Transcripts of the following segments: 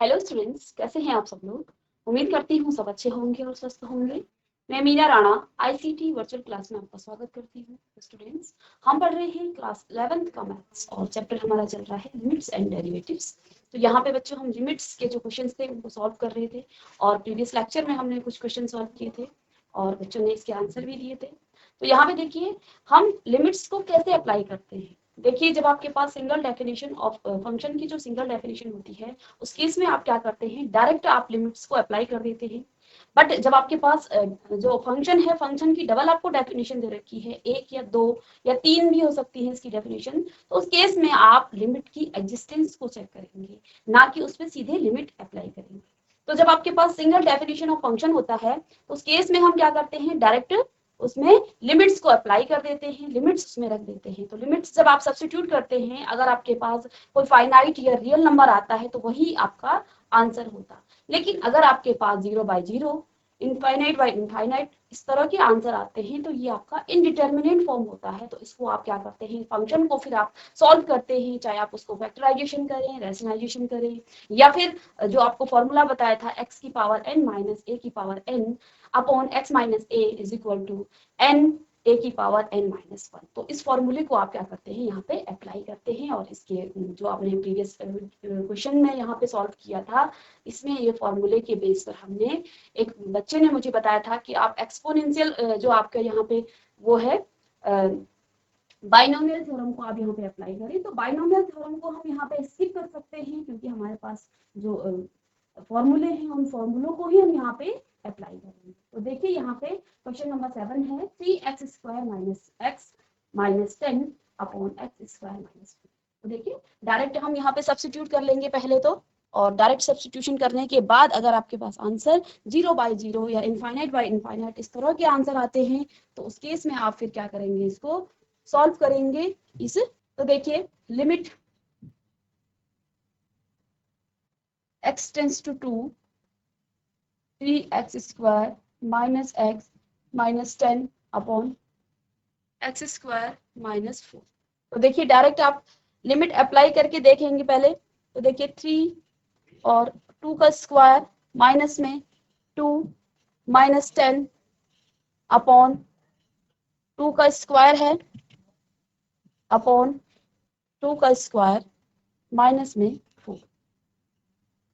Hello students, कैसे हैं आप सब लोग। उम्मीद करती हूँ सब अच्छे होंगे और स्वस्थ होंगे। मैं Meena Rana ICT virtual class में आपका स्वागत करती हूँ। स्टूडेंट्स, हम पढ़ रहे हैं क्लास 11th का मैथ्स और चैप्टर हमारा चल रहा है लिमिट्स एंड डेरिवेटिव्स। तो यहाँ पे बच्चों हम लिमिट्स के जो क्वेश्चंस थे उनको सॉल्व कर रहे थे और प्रीवियस लेक्चर में हमने कुछ क्वेश्चन सॉल्व किए थे और बच्चों ने इसके आंसर भी दिए थे। तो यहाँ पे देखिए हम लिमिट्स को कैसे अप्लाई करते हैं। देखिए, जब आपके पास सिंगल डेफिनेशन ऑफ फंक्शन की जो सिंगल डेफिनेशन होती है उस केस में आप क्या करते हैं, डायरेक्ट आप लिमिट्स को अप्लाई कर देते हैं। बट जब आपके पास जो फंक्शन है, फंक्शन की डबल आपको डेफिनेशन दे रखी है, एक या दो या तीन भी हो सकती है इसकी डेफिनेशन, तो उस केस में आप लिमिट की एग्जिस्टेंस को चेक करेंगे, ना कि उसमें सीधे लिमिट अप्लाई करेंगे। तो जब आपके पास सिंगल डेफिनेशन ऑफ फंक्शन होता है तो उस केस में हम क्या करते हैं, डायरेक्ट उसमें लिमिट्स को अप्लाई कर देते हैं, लिमिट्स उसमें रख देते हैं। तो लिमिट्स जब आप सब्स्टिट्यूट करते हैं, अगर आपके पास कोई फाइनाइट या रियल नंबर आता है तो वही आपका आंसर होता। लेकिन अगर आपके पास 0 बाय 0, इनफाइनाइट बाय इनफाइनाइट इस तरह के आंसर आते हैं तो ये आपका इनडिटर्मिनेट फॉर्म होता है। तो इसको आप क्या करते हैं, फंक्शन को फिर आप सॉल्व करते हैं, चाहे आप उसको फैक्टराइजेशन करें, रैशनलाइजेशन करें, या फिर जो आपको फॉर्मूला बताया था x की पावर n माइनस a की power n upon x minus a is equal to n a की पावर n माइनस 1। तो इस फॉर्मूले को आप क्या करते हैं, यहाँ पे अप्लाई करते हैं और इसके जो आपने प्रीवियस क्वेश्चन में यहाँ पे सॉल्व किया था, इसमें ये फॉर्मूले के बेस पर हमने, एक बच्चे ने मुझे बताया था कि आप एक्सपोनेंशियल जो आपका यहाँ पे वो है बाइनोमियल थ्योरम को आप यहाँ पे अप्लाई करें। तो बाइनोमियल थ्योरम को हम यहाँ पे स्किप कर सकते हैं क्योंकि हमारे पास जो फॉर्मूले हैं उन फॉर्मूलों को ही हम यहाँ पे अप्लाई करेंगे। तो देखिए, यहाँ पे क्वेश्चन नंबर 7 है 3x² minus x minus 10 upon x² minus 2। तो देखिए, डायरेक्ट हम यहाँ पे सब्स्टिट्यूट कर लेंगे पहले तो, और डायरेक्ट सब्स्टिट्यूशन करने के बाद अगर आपके पास आंसर 0 बाय 0 या इनफाइनाइट बाय इनफाइनाइट इस तरह के आंसर आते हैं तो उस केस में आप फिर क्या करेंगे, इसको सॉल्व करेंगे इस। तो देखिए, limit x tends to 2 3x² minus x minus 10 upon x² minus 4। तो देखिए, डायरेक्ट आप लिमिट अप्लाई करके देखेंगे पहले। तो देखिए 3 और 2 का स्क्वायर माइनस में 2 माइनस 10 अपॉन 2 का स्क्वायर है अपॉन 2 का स्क्वायर माइनस में 4।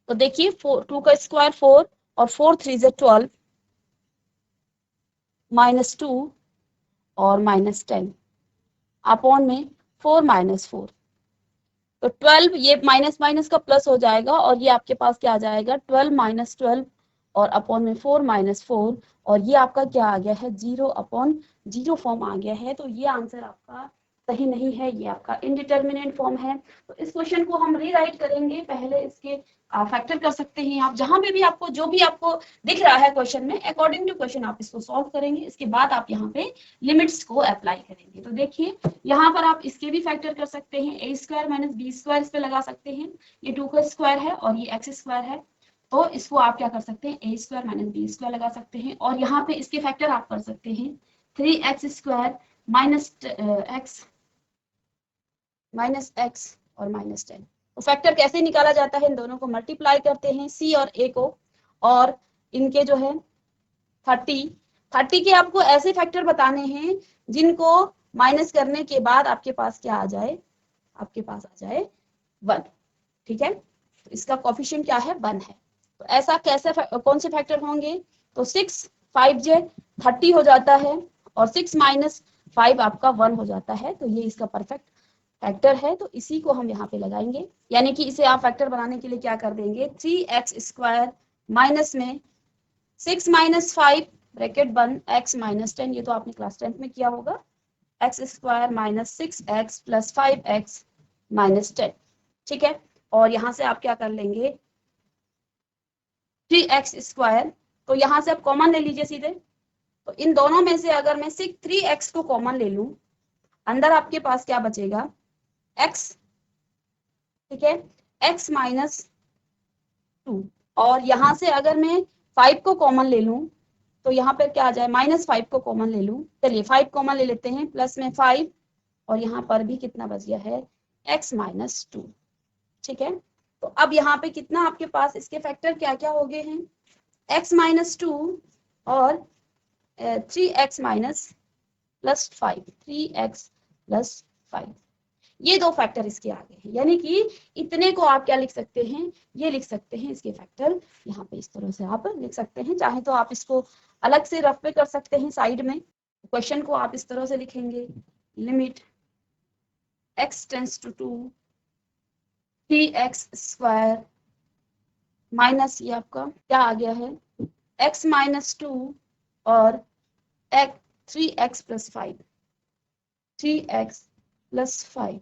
तो देखिए 2 का स्क्वायर 4 और 4 3 से 12 माइनस 2 और माइनस 10 अपॉन में 4 माइनस 4। तो 12, ये माइनस माइनस का प्लस हो जाएगा और ये आपके पास क्या आ जाएगा, 12 माइनस 12 और अपॉन में 4 माइनस 4, और ये आपका क्या आ गया है, 0 अपॉन 0 फॉर्म आ गया है। तो ये आंसर आपका सही नहीं है, ये आपका इनडिटर्मिनेट फॉर्म है। तो इस क्वेश्चन को हम रीराइट करेंगे, पहले इसके फैक्टर कर सकते हैं आप, जहां पे भी आपको जो भी आपको दिख रहा है क्वेश्चन में, अकॉर्डिंग टू क्वेश्चन आप इसको सॉल्व करेंगे। इसके बाद आप यहाँ पे लिमिट्स को अप्लाई करेंगे। तो देखिए, यहाँ पर आप इसके भी फैक्टर कर सकते हैं, a² माइनस b² इस पे लगा सकते हैं। ये 2 का स्क्वायर है और ये x² है, तो इसको आप क्या कर सकते हैं, a² माइनस b² लगा सकते हैं। और यहाँ पे इसके फैक्टर आप कर सकते हैं 3x² माइनस x और माइनस 10। तो फैक्टर कैसे निकाला जाता है, इन दोनों को मल्टीप्लाई करते हैं, c और a को, और इनके जो है 30 के आपको ऐसे फैक्टर बताने हैं जिनको माइनस करने के बाद आपके पास क्या आ जाए, आपके पास आ जाए 1। ठीक है, तो इसका कोफिशिएंट क्या है, 1 है। तो ऐसा कैसे कौन से फैक्टर होंगे, तो 6 5 30 हो जाता है और 6 माइनस 5 आपका 1 हो जाता है। तो ये इसका परफेक्ट फैक्टर है, तो इसी को हम यहाँ पे लगाएंगे। यानी कि इसे आप फैक्टर बनाने के लिए क्या कर देंगे, 3x² माइनस में 6 माइनस 5 ब्रैकेट बंद x माइनस 10, ये तो आपने क्लास 10th में किया होगा, x² minus 6x plus 5x minus 10। ठीक है, और यहाँ से आप क्या कर लेंगे 3x², तो यहाँ से आप कॉमन ले लीजिए सीधे। तो इन दोनों में से अगर मैं 3x को कॉमन ले लूं, अंदर आपके पास क्या बचेगा, x। ठीक है, x माइनस 2, और यहाँ से अगर मैं 5 को कॉमन ले लूं तो यहाँ पर क्या आ जाए, माइनस 5 को कॉमन ले लूं, चलिए 5 कॉमन ले लेते हैं, प्लस में 5, और यहाँ पर भी कितना बच गया है, x माइनस 2। ठीक है, तो अब यहाँ पे कितना आपके पास इसके फैक्टर क्या क्या हो गए हैं, x-2 और 3x minus plus 5, 3x plus 5, ये दो फैक्टर इसके आगे हैं। यानी कि इतने को आप क्या लिख सकते हैं, ये लिख सकते हैं इसके फैक्टर, यहाँ पे इस तरह से आप लिख सकते हैं। चाहे तो आप इसको अलग से रफ पे कर सकते हैं साइड में। क्वेश्चन को आप इस तरह से लिखेंगे, limit x tends to 2 3x square minus, ये आपका क्या आ गया है, x-2 और 3x plus 5, 3x plus 5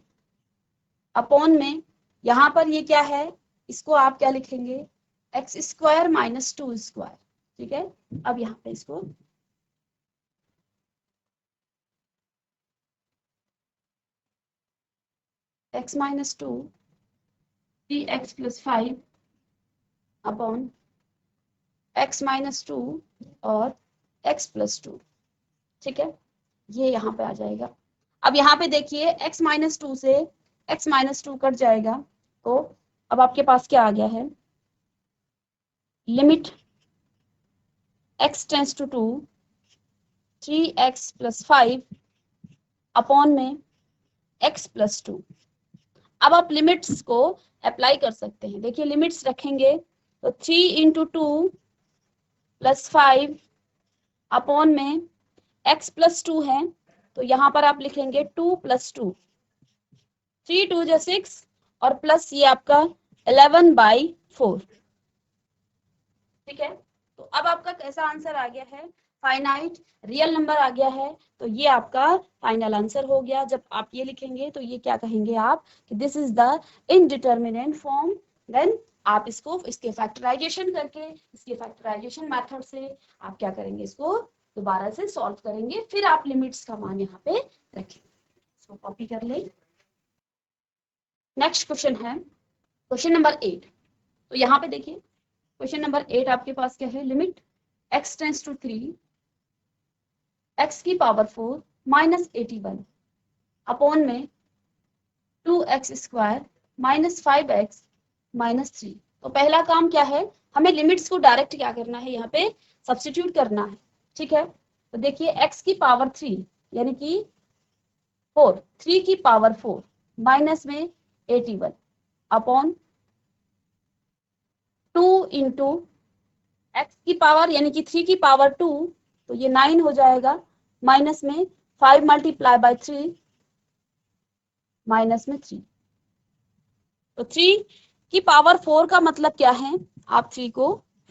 upon में, यहाँ पर ये क्या है, इसको आप क्या लिखेंगे, x स्क्वायर माइनस 2 स्क्वायर। ठीक है, अब यहाँ पे इसको x-2 3x plus 5 upon x-2 और x प्लस 2। ठीक है, ये यहाँ पे आ जाएगा। अब यहाँ पे देखिए x-2 से x-2 कट जाएगा, तो अब आपके पास क्या आ गया है, limit x tends to 2 3x plus 5 upon में x प्लस 2। अब आप लिमिट्स को अप्लाई कर सकते हैं। देखिए लिमिट्स रखेंगे तो 3 इंटू 2 प्लस 5 अपॉन में x प्लस 2 है, तो यहाँ पर आप लिखेंगे 2 प्लस 2, 3 2 जो 6 और प्लस ये आपका 11/4। ठीक है, तो अब आपका कैसा आंसर आ गया है, फाइनाइट रियल नंबर आ गया है। तो ये आपका फाइनल आंसर हो गया। जब आप ये लिखेंगे तो ये क्या कहेंगे आप कि this is the indeterminate form. Then आप इसको इसके फैक्टराइजेशन करके, इसके फैक्टराइजेशन मेथड से आप क्या करेंगे, इसको दोबारा से सॉल्व करेंगे, फिर आप लिमिट्स का मान यहाँ पे रखेंगे। इसको कॉपी कर ले। नेक्स्ट क्वेश्चन है क्वेश्चन नंबर 8। तो यहाँ पे देखिए क्वेश्चन नंबर 8 आपके पास क्या है, limit x tends to 3 x की पावर 4 माइनस 81 अपॉन में 2x square minus 5x minus 3। तो पहला काम क्या है, हमें लिमिट्स को डायरेक्ट क्या करना है, यहाँ पे सब्स्टिट्यूट करना है। ठीक है, तो देखिए x की पावर 3 यानी कि 4, 3 की पावर 4 माइनस में 81 अपॉन 2 इंटू x की पावर यानी कि 3 की पावर 2, तो ये 9 हो जाएगा, माइनस में 5 मल्टीप्लाई बाय 3 माइनस में 3। तो 3 की पावर 4 का मतलब क्या है, आप 3 को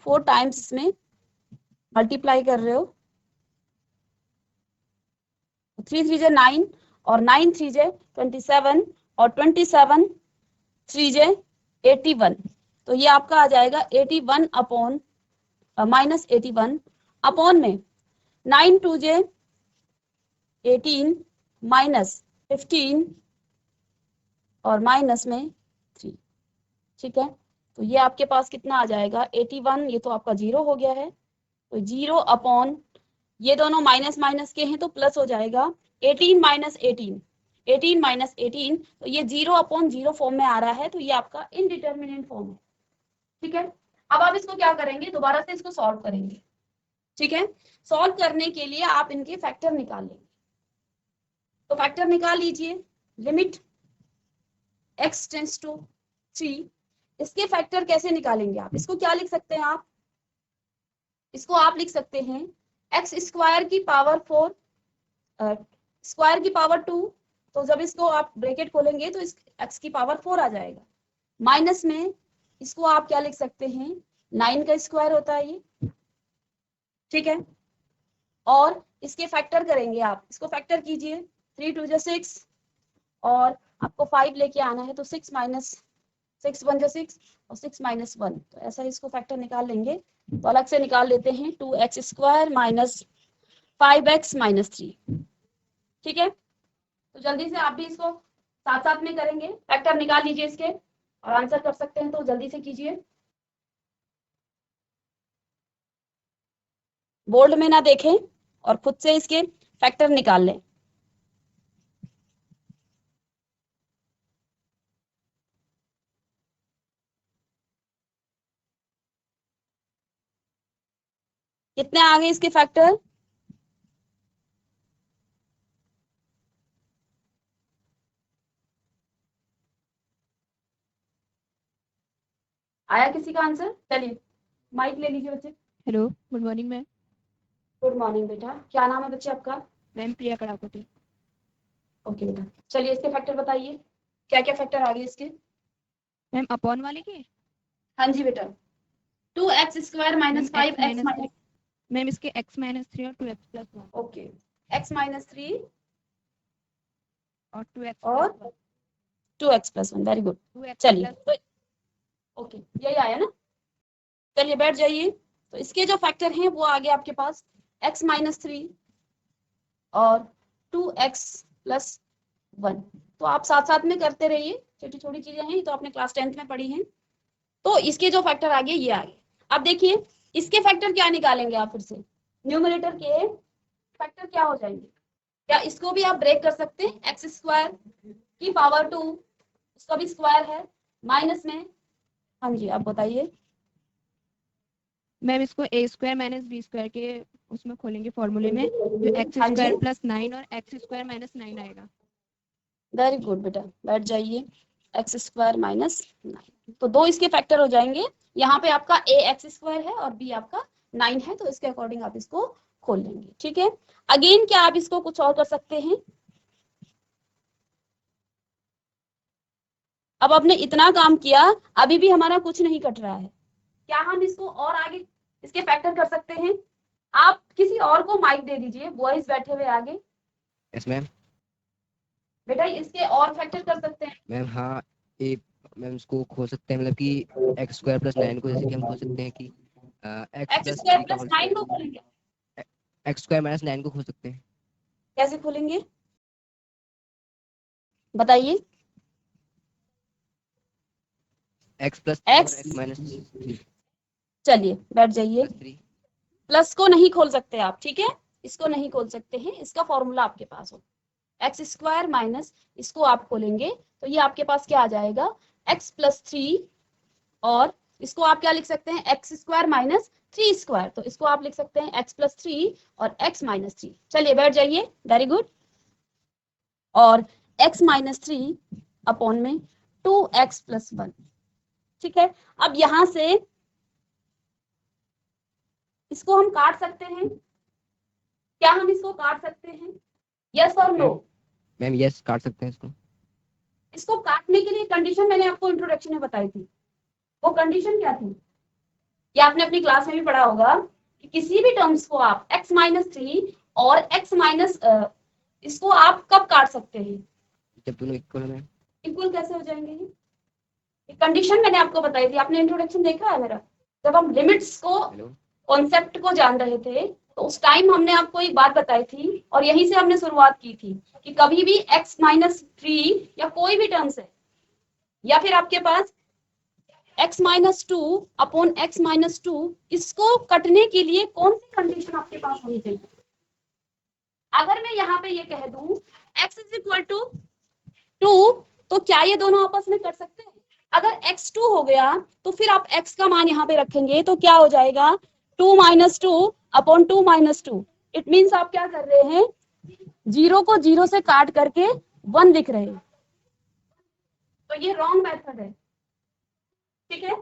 4 टाइम्स इसमें मल्टीप्लाई कर रहे हो, 3 3 जे 9 और 9 3 जे 27 और 27 3 जे 81। तो ये आपका आ जाएगा 81 अपॉन माइनस 81 अपॉन में 9 2 जे 18 माइनस 15 और माइनस में 3। ठीक है, तो ये आपके पास कितना आ जाएगा 81, ये तो आपका 0 हो गया है, तो 0 अपॉन ये दोनों माइनस माइनस के हैं तो प्लस हो जाएगा 18 माइनस 18, 18 माइनस 18, तो ये 0 अपॉन 0 फॉर्म में आ रहा है, तो ये आपका इनडिटरमिनेंट फॉर्म है। ठीक है, अब आप इसको क्या करेंगे, दोबारा से इसको सॉल्व करेंगे। ठीक है, सॉल्व करने के लिए आप इनके फैक्टर निकाल लेंगे। तो फैक्टर निकाल लीजिए, लिमिट x टेंड्स टू 3, इसके फैक्टर कैसे निकालेंगे आप, इसको क्या लिख सकते हैं आप, इसको आप लिख सकते हैं x स्क्वायर की पावर 4 स्क्वायर की पावर 2, तो जब इसको आप ब्रैकेट खोलेंगे तो इस x की पावर 4 आ जाएगा, माइनस में इसको आप क्या लिख सकते हैं, 9 का स्क्वायर होता है ये। ठीक है, और इसके फैक्टर करेंगे आप, इसको फैक्टर कीजिए, 3 2 6 और आपको 5 लेके आना है, तो 6 माइनस 6 1 6 और 6 माइनस 1, तो ऐसा इसको फैक्टर निकाल लेंगे। तो अलग से निकाल लेते हैं, 2x square minus 5x minus 3। ठीक है, तो जल्दी से आप भी इसको साथ साथ में करेंगे, फैक्टर निकाल लीजिए इसके और आंसर कर सकते हैं, तो जल्दी से कीजिए, बोर्ड में ना देखें और खुद से इसके फैक्टर निकाल लें। कितने आ गए इसके फैक्टर? आया किसी का आंसर? चलिए माइक ले लीजिए बच्चे। Hello, good morning ma'am. Good morning बेटा, क्या नाम है बच्चे आपका? मैम प्रिया कड़ाकोटी। ओके बेटा, चलिए इसके फैक्टर बताइए, क्या क्या फैक्टर आ गए इसके? मैम अपॉन वाले के? हाँ जी बेटा, 2x² मैम - 5x मैम इसके x - 3 और 2x + 1 ओके, x - 3 और 2x और + 1 2x + 1। Very good. 2x चलिए + ओके, यही आया ना? चलिए बैठ जाइए। तो इसके जो फैक्टर हैं वो आ गए आपके पास x - 3 और 2x + 1। तो आप साथ साथ में करते रहिए, छोटी छोटी चीजें हैं, तो आपने क्लास 10th में पढ़ी हैं। तो इसके जो फैक्टर आ गए ये आ गए। अब देखिए इसके फैक्टर क्या निकालेंगे आप फिर से, न्यूमरेटर के फैक्टर क्या हो जाएंगे? क्या इसको भी आप ब्रेक कर सकते हैं? x² की पावर 2, इसका भी स्क्वायर है, माइनस में। हाँ जी आप बताइए। मैम इसको a² - b² के उसमें खोलेंगे फॉर्मूले में, जो हाँ जी x² + 9 और x² - 9 आएगा। वेरी गुड बेटा, बैठ जाइए। x² - 9, तो दो इसके फैक्टर हो जाएंगे। यहाँ पे आपका a x² है और b आपका 9 है, तो इसके अकॉर्डिंग आप इसको खोल लेंगे। ठीक है, अगेन क्या आप इसको कुछ और कर सकते हैं? अब आपने इतना काम किया, अभी भी हमारा कुछ नहीं कट रहा है। क्या हम इसको और आगे इसके फैक्टर कर सकते हैं? आप किसी और को माइक दे दीजिए, बॉयज बैठे हुए आगे। Yes ma'am. बेटा इसके और फैक्टर कर सकते हैं। मैम हाँ, एक मैम इसको खोल सकते हैं, मतलब कि x² + 9 को जैसे कि हम खोल सकते हैं कि x + 3 का x² होल + 9 स्क्वायर। को खोलेंगे? x² - 9 को खोल सकते हैं। कैसे खोलेंगे बताइए? x + 3 और x, x - 3 चलिए बैठ जाइए। + 3। प्लस को नहीं खोल सकते आप, ठीक है, इसको नहीं खोल सकते हैं, इसका फॉर्मूला आपके पास हो। x² माइनस इसको आप खोलेंगे तो ये आपके पास क्या आ जाएगा, x + 3 और इसको आप क्या लिख सकते हैं, x² - 3²। तो इसको आप लिख सकते हैं x + 3 और x - 3। चलिए बैठ जाइए, वेरी गुड। और x - 3 अपॉन में 2x + 1। ठीक है, अब यहां से इसको हम काट सकते हैं। क्या हम इसको काट सकते हैं? यस और नो? मैम यस, काट सकते हैं इसको। इसको काटने के लिए कंडीशन मैंने आपको इंट्रोडक्शन में बताई थी, वो कंडीशन क्या थी? या आपने अपनी क्लास में भी पढ़ा होगा कि किसी भी टर्म्स को आप x - 3 और x माइनस इसको आप कब काट सकते हैं? जब दोनों इक्वल हैं। इक्वल कैसे हो जाएंगे? ये कंडीशन मैंने आपको बताई थी, आपने इंट्रोडक्शन देखा है मेरा? जब हम लिमिट्स को, कॉन्सेप्ट को जान रहे थे, तो उस टाइम हमने आपको एक बात बताई थी और यहीं से हमने शुरुआत की थी कि कभी भी x - 3 या कोई भी टर्म्स है, या फिर आपके पास x - 2 अपॉन x - 2, इसको कटने के लिए कौन सी कंडीशन आपके पास होनी चाहिए? अगर मैं यहाँ पे ये कह दूं x = 2, तो क्या ये दोनों आपस में कट सकते हैं? अगर x 2 हो गया तो फिर आप x का मान यहाँ पे रखेंगे तो क्या हो जाएगा, 2 - 2 अपॉन 2 - 2। इट मीन्स आप क्या कर रहे हैं, 0 को 0 से काट करके 1 लिख रहे हैं, तो ये रॉन्ग मेथड है। ठीक है,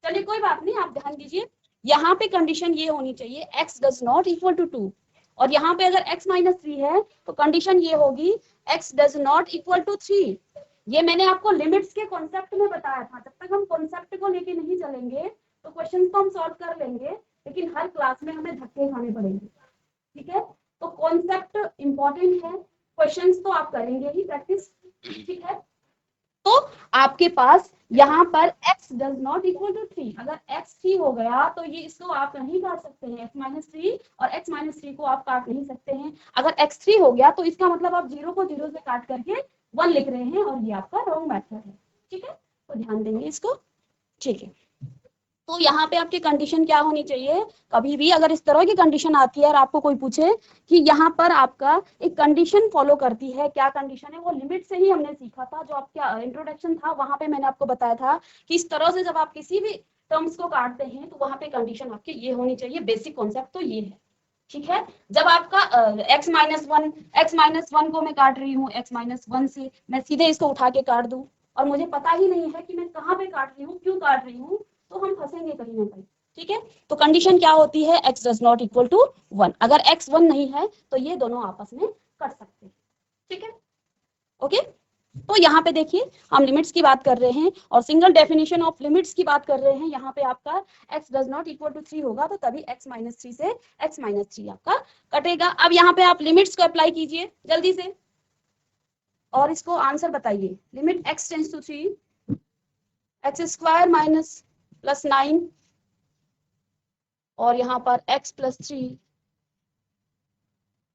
चलिए कोई बात नहीं, आप ध्यान दीजिए। यहाँ पे कंडीशन ये होनी चाहिए x does not equal to 2, और यहाँ पे अगर x - 3 है तो कंडीशन ये होगी x does not equal to 3। ये मैंने आपको लिमिट्स के कॉन्सेप्ट में बताया था। जब तक हम कॉन्सेप्ट को लेके नहीं चलेंगे तो क्वेश्चन को हम सॉल्व कर लेंगे, लेकिन हर क्लास में हमें धक्के खाने पड़ेंगे। ठीक है, तो कॉन्सेप्ट इंपॉर्टेंट है, क्वेश्चंस तो आप करेंगे ही प्रैक्टिस। ठीक है, तो आपके पास यहाँ पर x does not equal to 3, अगर x 3 हो गया तो ये इसको आप नहीं काट सकते हैं, x - 3 और x - 3 को आप काट नहीं सकते हैं। अगर x 3 हो गया तो इसका मतलब आप 0 को 0 से काट करके 1 लिख रहे हैं, और ये आपका रॉन्ग मेथड है। ठीक है, तो ध्यान देंगे इसको। ठीक है, तो यहाँ पे आपकी कंडीशन क्या होनी चाहिए, कभी भी अगर इस तरह की कंडीशन आती है और आपको कोई पूछे कि यहाँ पर आपका एक कंडीशन फॉलो करती है, क्या कंडीशन है, वो लिमिट से ही हमने सीखा था, जो आपका इंट्रोडक्शन था वहां पे मैंने आपको बताया था कि इस तरह से जब आप किसी भी टर्म्स को काटते हैं तो वहां पे कंडीशन आपकी ये होनी चाहिए। बेसिक कॉन्सेप्ट तो ये है, ठीक है। जब आपका x-1 को मैं काट रही हूँ, x-1 से मैं सीधे इसको उठा के काट दूं और मुझे पता ही नहीं है कि मैं कहाँ पे काट रही हूँ, क्यों काट रही हूँ, तो हम फंसेंगे कहीं ना कहीं, ठीक है। तो कंडीशन क्या होती है, x does not equal to 1। अगर x 1 नहीं है तो ये दोनों आपस में कट सकते हैं, ठीक है, ओके। तो यहाँ पे देखिए हम लिमिट्स की बात कर रहे हैं और सिंगल डेफिनेशन ऑफ लिमिट्स की बात कर रहे हैं। यहाँ पे आपका x does not equal to 3 होगा तो तभी x-3 से x-3 आपका कटेगा। अब यहाँ पे आप लिमिट्स को अप्लाई कीजिए जल्दी से और इसको आंसर बताइए। Limit x tends to 3, x² minus plus 9 और यहाँ पर x प्लस 3,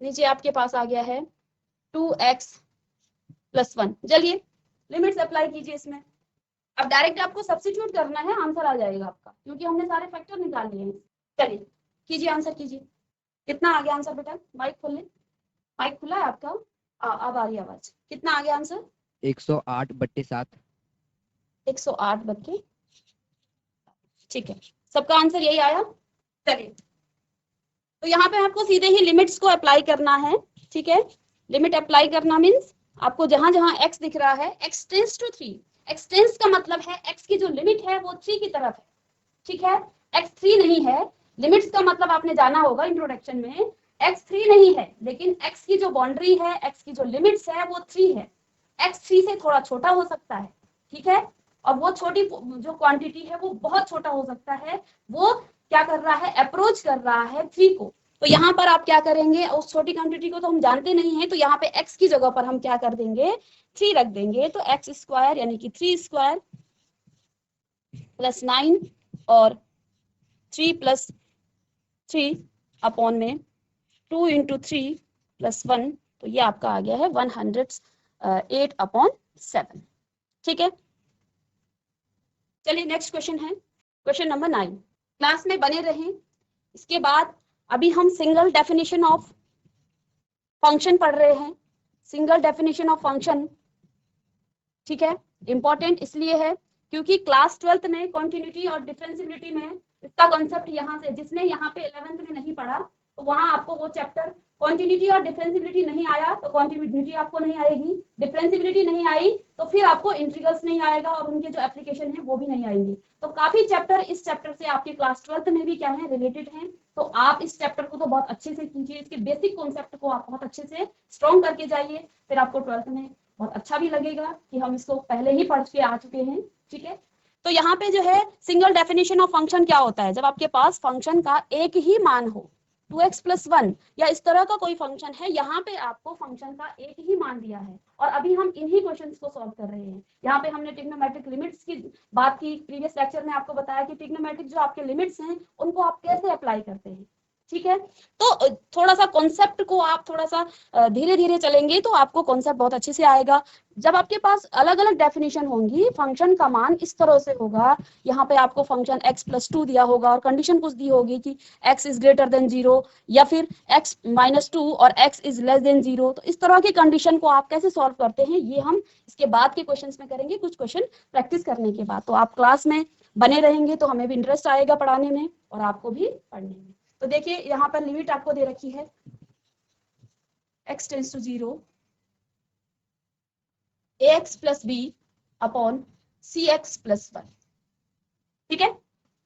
नीचे आपके पास आ गया है 2x प्लस 1। चलिए लिमिट्स अप्लाई कीजिए इसमें। अब डायरेक्ट आपको सब्स्टिट्यूट करना है, आंसर आ जाएगा आपका, क्योंकि हमने सारे फैक्टर निकाल लिए हैं। चलिए कीजिए, आंसर कीजिए। कितना आ गया आंसर बेटा? माइक खोल ले, माइक खुला है आपका? अब आ रही आवाज। कितना आ गया आंसर? 108/7। 108/, ठीक है, सबका आंसर यही आया। चलिए तो यहाँ पे आपको सीधे ही लिमिट्स को अप्लाई करना है, ठीक है। लिमिट अप्लाई करना मीन्स आपको जहां जहां x दिख रहा है, x tends to 3, x tends का मतलब है x की जो लिमिट है वो 3 की तरफ है, ठीक है। x 3 नहीं है, लिमिट्स का मतलब आपने जाना होगा इंट्रोडक्शन में, x 3 नहीं है, लेकिन x की जो बाउंड्री है, x की जो लिमिट्स है वो 3 है। x 3 से थोड़ा छोटा हो सकता है, ठीक है, और वो छोटी जो क्वांटिटी है वो बहुत छोटा हो सकता है। वो क्या कर रहा है, अप्रोच कर रहा है 3 को। तो यहाँ पर आप क्या करेंगे, उस छोटी क्वांटिटी को तो हम जानते नहीं है, तो यहाँ पे x की जगह पर हम क्या कर देंगे, 3 रख देंगे। तो x² यानी कि 3² प्लस 9 और 3 प्लस 3 अपॉन में 2 × 3 प्लस 1, तो ये आपका आ गया है 108/7, ठीक है। चलिए नेक्स्ट क्वेश्चन है, क्वेश्चन नंबर 9। क्लास में बने रहें। इसके बाद अभी हम सिंगल डेफिनेशन ऑफ फंक्शन पढ़ रहे हैं। सिंगल डेफिनेशन ऑफ फंक्शन, ठीक है, इंपॉर्टेंट इसलिए है क्योंकि क्लास 12th में कॉन्टिन्यूटी और डिफरेंशियबिलिटी में इसका कॉन्सेप्ट यहाँ से, जिसने यहाँ पे 11th में नहीं पढ़ा तो वहां आपको वो चैप्टर कॉन्टिन्यूटी और डिफरेंशियबिलिटी नहीं आया तो कॉन्टिन्यूटी आपको नहीं आएगी, डिफरेंशियबिलिटी नहीं आई तो फिर आपको इंटीग्रल्स नहीं आएगा और उनके जो एप्लीकेशन है वो भी नहीं आएंगे। तो काफी चैप्टर इस चैप्टर से आपके क्लास 12th में भी क्या है, रिलेटेड हैं। तो आप इस चैप्टर को तो बहुत अच्छे से कीजिए, इसके बेसिक कॉन्सेप्ट को आप बहुत अच्छे से स्ट्रॉन्ग करके जाइए, फिर आपको 12th में बहुत अच्छा भी लगेगा कि हम इसको पहले ही पढ़ के आ चुके हैं, ठीक है। तो यहाँ पे जो है सिंगल डेफिनेशन ऑफ फंक्शन क्या होता है, जब आपके पास फंक्शन का एक ही मान हो, 2x + 1 या इस तरह का कोई फंक्शन है, यहाँ पे आपको फंक्शन का एक ही मान दिया है और अभी हम इन्हीं क्वेश्चंस को सॉल्व कर रहे हैं। यहाँ पे हमने ट्रिग्नोमेट्रिक लिमिट्स की बात की, प्रीवियस लेक्चर में आपको बताया कि ट्रिग्नोमेट्रिक जो आपके लिमिट्स हैं उनको आप कैसे अप्लाई करते हैं, ठीक है। तो थोड़ा सा कॉन्सेप्ट को आप थोड़ा सा धीरे धीरे चलेंगे तो आपको कॉन्सेप्ट बहुत अच्छे से आएगा। जब आपके पास अलग अलग डेफिनेशन होंगी, फंक्शन का मान इस तरह से होगा, यहाँ पे आपको फंक्शन x + 2 दिया होगा और कंडीशन कुछ दी होगी कि x > 0 या फिर x - 2 और x > 0। तो इस तरह की कंडीशन को आप कैसे सॉल्व करते हैं ये हम इसके बाद के क्वेश्चन में करेंगे, कुछ क्वेश्चन प्रैक्टिस करने के बाद। तो आप क्लास में बने रहेंगे तो हमें भी इंटरेस्ट आएगा पढ़ाने में और आपको भी पढ़ने में। तो देखिए यहाँ पर लिमिट आपको दे रखी है, x tends to 0, ax + b upon cx + 1, ठीक है।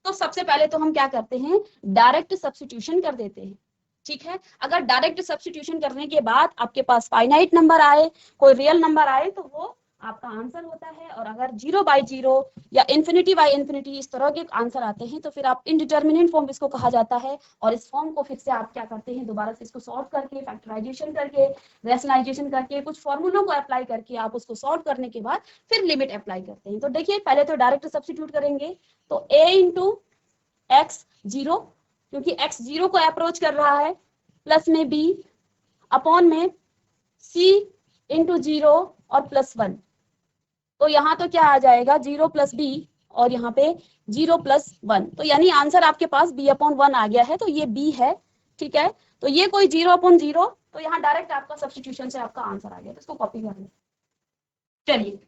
तो सबसे पहले तो हम क्या करते हैं, डायरेक्ट सब्स्टिट्यूशन कर देते हैं, ठीक है। अगर डायरेक्ट सब्स्टिट्यूशन करने के बाद आपके पास फाइनाइट नंबर आए, कोई रियल नंबर आए तो वो आपका आंसर होता है, और अगर 0/0 या ∞/∞ इस तरह के आंसर आते हैं तो फिर आप इनडिटर्मिनेट फॉर्म इसको कहा जाता है। और इस फॉर्म को फिर से आप क्या करते हैं, दोबारा से इसको सॉल्व करके, फैक्टराइजेशन करके, रैशनलाइजेशन करके, कुछ फॉर्मूलों को अप्लाई करके आप उसको सॉल्व करने के बाद फिर लिमिट अप्लाई करते हैं। तो देखिए पहले तो डायरेक्ट सब्स्टिट्यूट करेंगे, तो a × x 0, क्योंकि x 0 को अप्रोच कर रहा है, प्लस में b अपॉन में c × 0 और प्लस 1। तो यहाँ तो क्या आ जाएगा, 0 + b और यहाँ पे 0 + 1, तो यानी आंसर आपके पास b/1 आ गया है, तो ये b है, ठीक है। तो ये कोई 0/0, तो यहाँ डायरेक्ट आपका सब्स्टिट्यूशन से आपका आंसर आ गया, तो इसको कॉपी कर लें। चलिए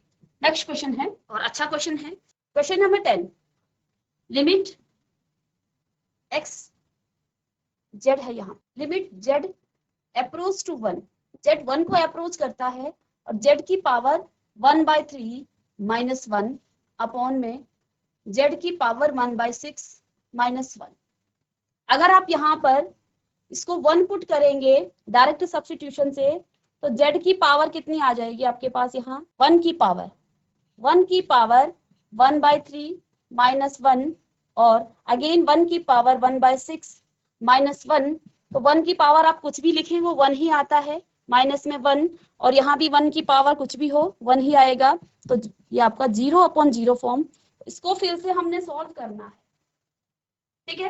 नेक्स्ट क्वेश्चन है और अच्छा क्वेश्चन है, question number 10। Limit x z है, यहाँ limit z approach to 1, z 1 को अप्रोच करता है और z की पावर 1/3 माइनस 1 अपॉन में z की पावर 1/6 माइनस 1। अगर आप यहाँ पर इसको 1 पुट करेंगे डायरेक्ट सब्स्टिट्यूशन से तो z की पावर कितनी आ जाएगी आपके पास, यहाँ 1 की पावर 1/3 माइनस 1 और अगेन 1 की पावर 1/6 माइनस 1। तो 1 की पावर आप कुछ भी लिखें वो 1 ही आता है, माइनस में 1, और यहाँ भी 1 की पावर कुछ भी हो 1 ही आएगा। तो ये आपका 0/0 फॉर्म। इसको फिर से हमने सॉल्व करना है, ठीक है।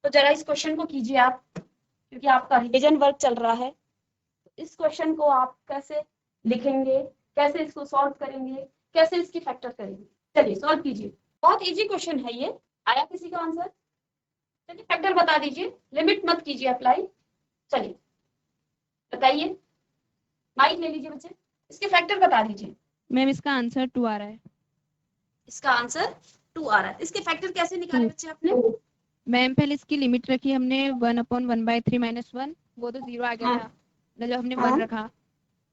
तो जरा इस क्वेश्चन को कीजिए आप, क्योंकि आपका रिवीजन वर्क चल रहा है। इस क्वेश्चन को आप कैसे लिखेंगे, कैसे इसको सॉल्व करेंगे, कैसे इसकी फैक्टर करेंगे, चलिए सॉल्व कीजिए। बहुत इजी क्वेश्चन है ये। आया किसी का आंसर? चलिए फैक्टर बता दीजिए, लिमिट मत कीजिए अप्लाई। चलिए बताइए, माइक ले लीजिए बच्चे, इसके फैक्टर बता दीजिए। मैम इसका आंसर 2 आ रहा है। इसका आंसर 2 आ रहा है। इसके फैक्टर कैसे निकाले बच्चे आपने? मैम पहले इसकी लिमिट रखी हमने 1/1/3 माइनस 1, वो तो 0 आ गया था, जब हमने 1 रखा।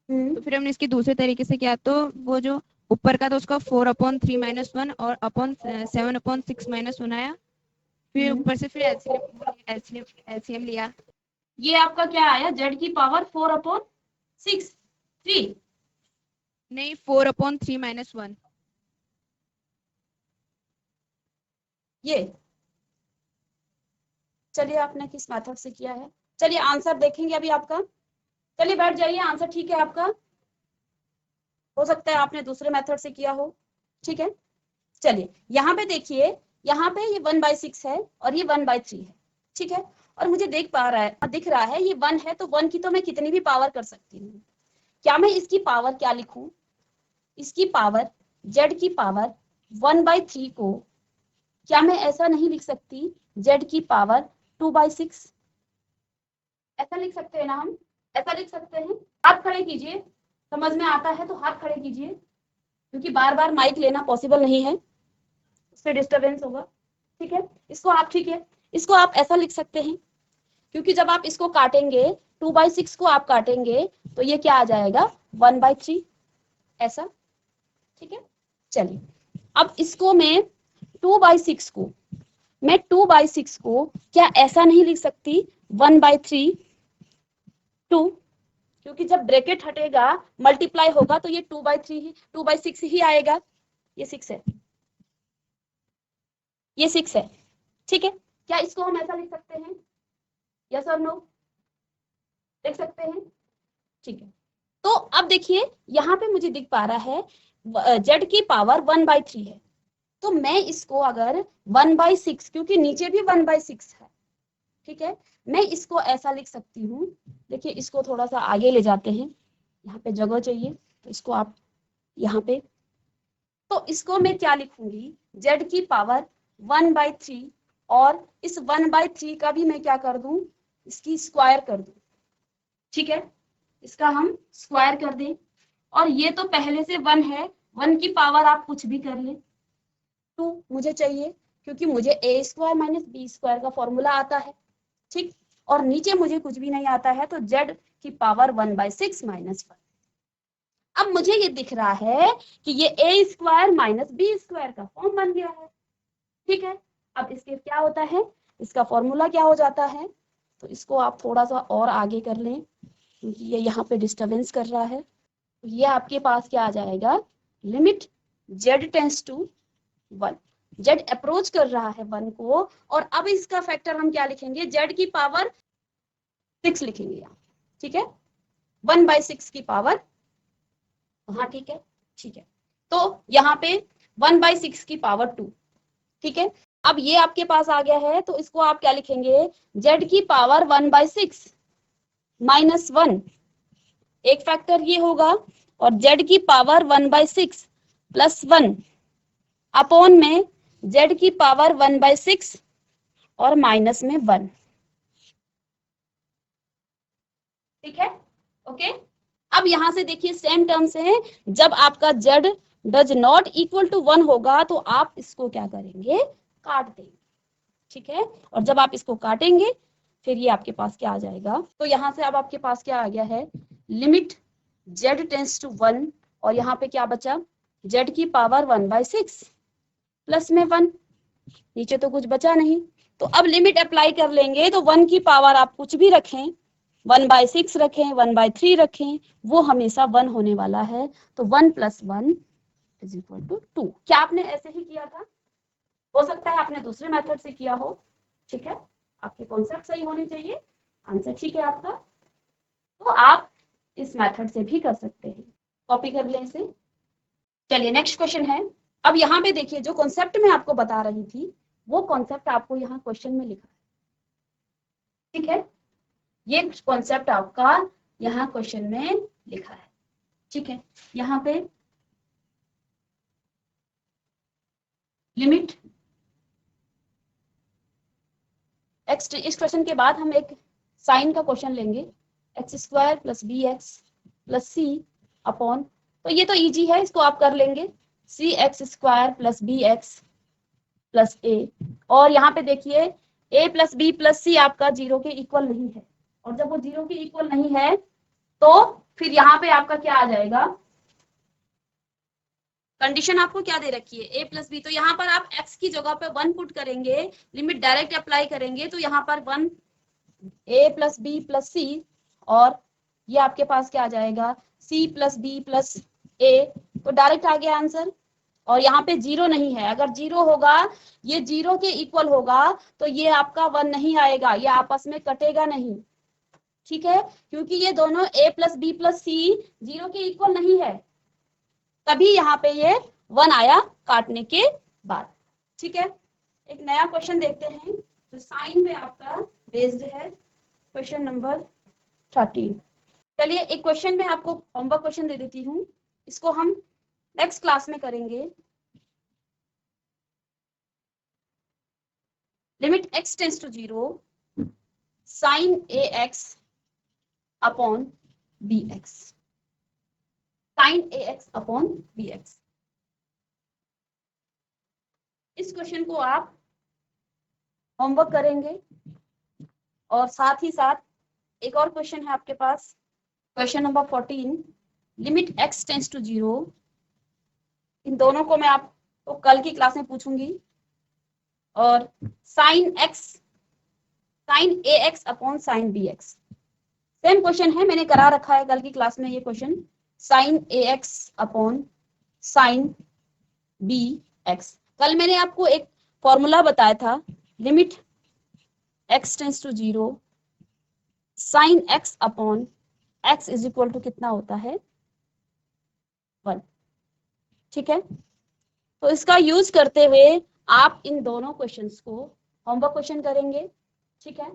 तो फिर हमने इसकी दूसरे तरीके से किया, तो वो जो ऊपर का था उसका 4/3 माइनस 1 और अपॉन 7/6 माइनस 1 आया। फिर ऊपर से फिर एलसीएम लिया। ये आपका क्या आया, z की पावर 4/6 3 नहीं 4/3 माइनस 1। ये चलिए आपने किस मेथड से किया है, चलिए आंसर देखेंगे अभी आपका। चलिए बैठ जाइए, आंसर ठीक है आपका। हो सकता है आपने दूसरे मेथड से किया हो, ठीक है। चलिए यहाँ पे देखिए, यहाँ पे ये 1/6 है और ये 1/3 है, ठीक है। और मुझे दिख रहा है ये 1 है, तो 1 की तो मैं कितनी भी पावर कर सकती हूँ। क्या मैं इसकी पावर क्या लिखूं, इसकी पावर z की पावर 1/3 को क्या मैं ऐसा नहीं लिख सकती, z की पावर 2/6? ऐसा लिख सकते हैं ना हम, ऐसा लिख सकते हैं। हाथ खड़े कीजिए, समझ में आता है तो हाथ खड़े कीजिए, क्योंकि बार बार माइक लेना पॉसिबल नहीं है, उससे डिस्टरबेंस होगा, ठीक है। इसको आप, ठीक है, इसको आप ऐसा लिख सकते हैं, क्योंकि जब आप इसको काटेंगे 2/6 को आप काटेंगे तो ये क्या आ जाएगा 1/3 ऐसा, ठीक है। चलिए अब इसको मैं 2/6 को क्या ऐसा नहीं लिख सकती 1/3 2, क्योंकि जब ब्रैकेट हटेगा मल्टीप्लाई होगा तो ये 2/6 ही आएगा। ये 6 है, ये 6 है, ठीक है। क्या इसको हम ऐसा लिख सकते हैं, यस और नो, लिख सकते हैं, ठीक है। तो अब देखिए यहाँ पे मुझे दिख पा रहा है z की पावर 1/3 है, तो मैं इसको अगर 1/6, क्योंकि नीचे भी 1/6 है, ठीक है, मैं इसको ऐसा लिख सकती हूँ। देखिए इसको थोड़ा सा आगे ले जाते हैं, यहाँ पे जगह चाहिए तो इसको आप यहाँ पे, तो इसको मैं क्या लिखूंगी, z की पावर 1/3 और इस 1/3 का भी मैं क्या कर दूं, इसकी स्क्वायर कर दूं, ठीक है। इसका हम स्क्वायर कर दें, और ये तो पहले से 1 है, 1 की पावर आप कुछ भी कर लें, 2 मुझे चाहिए, क्योंकि मुझे a² माइनस b² का फॉर्मूला आता है, ठीक। और नीचे मुझे कुछ भी नहीं आता है, तो z की पावर 1/6 माइनस 1। अब मुझे ये दिख रहा है कि ये a² माइनस b² का फॉर्म बन गया है, ठीक है। अब इसके क्या होता है, इसका फॉर्मूला क्या हो जाता है, तो इसको आप थोड़ा सा और आगे कर लें, क्योंकि ये यहाँ पे डिस्टरबेंस कर रहा है। ये आपके पास क्या आ जाएगा, limit z tends to 1, z approach कर रहा है 1 को, और अब इसका फैक्टर हम क्या लिखेंगे, z की पावर 6 लिखेंगे यहाँ, ठीक है, 1/6 की पावर, हाँ ठीक है, ठीक है। तो यहाँ पे 1/6 की पावर 2, ठीक है। अब ये आपके पास आ गया है, तो इसको आप क्या लिखेंगे, z की पावर 1/6 माइनस 1, एक फैक्टर ये होगा, और z की पावर 1/6 प्लस 1 अपॉन में z की पावर 1/6 और माइनस में 1, ठीक है, ओके। अब यहां से देखिए सेम टर्म्स हैं, जब आपका z does not equal to 1 होगा तो आप इसको क्या करेंगे, काट देंगे, ठीक है। और जब आप इसको काटेंगे फिर ये आपके पास क्या आ जाएगा, तो यहाँ से अब आपके पास क्या आ गया है, लिमिट z टेंड्स टू 1 और यहाँ पे क्या बचा, z की पावर 1/6 प्लस में 1, नीचे तो कुछ बचा नहीं, तो अब लिमिट अप्लाई कर लेंगे तो 1 की पावर आप कुछ भी रखें, 1/6 रखें, 1/3 रखें, वो हमेशा 1 होने वाला है। तो 1 + 1 = 2। क्या आपने ऐसे ही किया था? हो सकता है आपने दूसरे मेथड से किया हो, ठीक है, आपके कॉन्सेप्ट सही होने चाहिए, आंसर ठीक है आपका, तो आप इस मेथड से भी कर सकते हैं, कॉपी कर लें इसे। चलिए नेक्स्ट क्वेश्चन है। अब यहाँ पे देखिए, जो कॉन्सेप्ट मैं आपको बता रही थी वो कॉन्सेप्ट आपको यहाँ क्वेश्चन में लिखा है, ठीक है, ये कॉन्सेप्ट आपका यहाँ क्वेश्चन में लिखा है, ठीक है। यहाँ पे लिमिट x, इस क्वेश्चन के बाद हम एक साइन का क्वेश्चन लेंगे, x² + bx + c अपॉन, तो ये तो इजी है, इसको आप कर लेंगे, cx² + bx + a। और यहाँ पे देखिए a + b + c आपका 0 के इक्वल नहीं है, और जब वो 0 के इक्वल नहीं है तो फिर यहाँ पे आपका क्या आ जाएगा, कंडीशन आपको क्या दे रखी है, a + b, तो यहाँ पर आप x की जगह पे 1 पुट करेंगे, लिमिट डायरेक्ट अप्लाई करेंगे तो यहाँ पर 1 a + b + c, और ये आपके पास क्या आ जाएगा, c + b + a, तो डायरेक्ट आ गया आंसर। और यहाँ पे 0 नहीं है, अगर 0 होगा, ये 0 के इक्वल होगा तो ये आपका 1 नहीं आएगा, ये आपस में कटेगा नहीं, ठीक है, क्योंकि ये दोनों a + b + c 0 के इक्वल नहीं है, तभी यहाँ पे ये 1 आया काटने के बाद, ठीक है। एक नया क्वेश्चन देखते हैं जो साइन में आपका बेस्ड है, क्वेश्चन नंबर 13। चलिए एक क्वेश्चन में आपको होमवर्क क्वेश्चन दे देती हूँ, इसको हम नेक्स्ट क्लास में करेंगे। Limit x tends to 0 sin ax upon bx, sin ax upon bx। इस क्वेश्चन को आप होमवर्क करेंगे, और साथ ही साथ एक और क्वेश्चन है आपके पास, question number 14, limit x tends to 0। इन दोनों को मैं आपको कल की क्लास में पूछूंगी। और sin ax upon sin bx, same question है, मैंने करा रखा है कल की क्लास में ये question, sin ax upon sin bx। कल मैंने आपको एक फॉर्मूला बताया था, limit x tends to 0 sin x upon x = कितना होता है, 1, ठीक है। तो इसका यूज करते हुए आप इन दोनों क्वेश्चंस को होमवर्क क्वेश्चन करेंगे, ठीक है।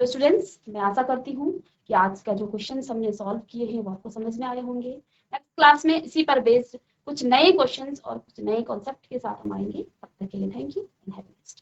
तो स्टूडेंट्स, मैं आशा करती हूँ कि आज का जो क्वेश्चन हमने सॉल्व किए हैं वो आपको समझ में आए होंगे। नेक्स्ट क्लास में इसी पर बेस्ड कुछ नए क्वेश्चंस और कुछ नए कॉन्सेप्ट के साथ हम आएंगे। तब तक के लिए thank you and have a nice day.